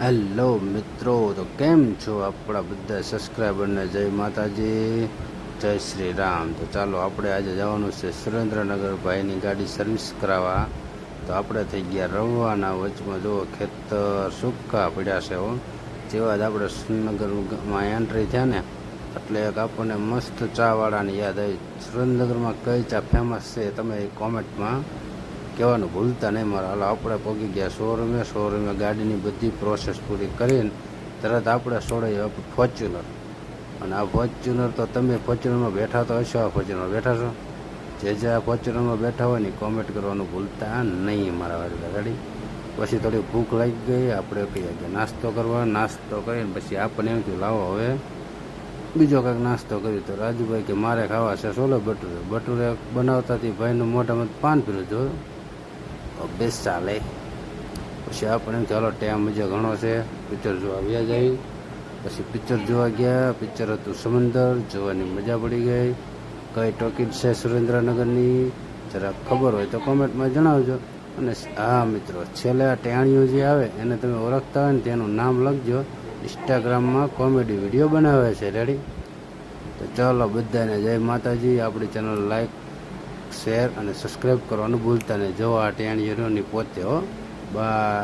Hello મિત્રો, તો કેમ છો આપણા બધા સબસ્ક્રાઈબરને? જય માતાજી, જય શ્રી રામ. તો ચાલો આપણે આજે જવાનું છે સુરેન્દ્રનગર ભાઈની ગાડી સર્વિસ કરાવવા. તો આપણે થઈ ગયા રવાના. વચમાં જુઓ ખેતર સૂકા પડ્યા છે. જેવા જ આપણે સુરેન્દ્રનગરમાં એન્ટ્રી થયા ને એટલે એક આપણને મસ્ત ચાવાળાની યાદ આવી. સુરેન્દ્રનગરમાં કઈ ચા ફેમસ છે તમે કોમેન્ટમાં કહેવાનું ભૂલતા નહીં મારા. હાલો આપણે પહોંચી ગયા શોરૂમે ગાડીની બધી પ્રોસેસ પૂરી કરીને તરત આપણે છોડાઈએ ફોર્ચ્યુનર. અને આ ફોર્ચ્યુનર તો તમે ફોર્ચ્યુનરમાં બેઠા તો હશો, આ ફોર્ચ્યુનરમાં બેઠા છો. જે આ ફોર્ચ્યુનરમાં બેઠા હોય ને કોમેન્ટ કરવાનું ભૂલતા નહીં મારા વાળી ગાડી. પછી થોડી ભૂખ લાગી ગઈ, આપણે કહીએ કે નાસ્તો કરવા. નાસ્તો કરીને પછી આપણને એમ થયું લાવો હવે બીજો કાંઈક નાસ્તો કર્યો. તો રાજુભાઈ કે મારે ખાવા છે છોલે ભટુરે બનાવતાથી ભાઈનું મોઢામાં પાન પીરું જોયું. બેસ ચાલે. પછી આપણે એમ ચાલો ટાઈમ મજા ઘણો છે, પિક્ચર જોવા વ્યા જાય. પછી પિક્ચર જોવા ગયા. પિક્ચર હતું સમંદર. જોવાની મજા પડી ગઈ. કઈ ટોકીજ છે સુરેન્દ્રનગરની જરા ખબર હોય તો કોમેન્ટમાં જણાવજો. અને હા મિત્રો, છેલ્લે આ ટેણીઓ જે આવે એને તમે ઓળખતા હોય ને તેનું નામ લખજો. ઇન્સ્ટાગ્રામમાં કોમેડી વિડીયો બનાવે છે. રેડી? તો ચાલો બધાને જય માતાજી. આપણી ચેનલ લાઈક, શેર અને સબસ્ક્રાઈબ કરવાનું ભૂલતા નહીં. જો આ ટેણીઓની પોતે હો. બાય.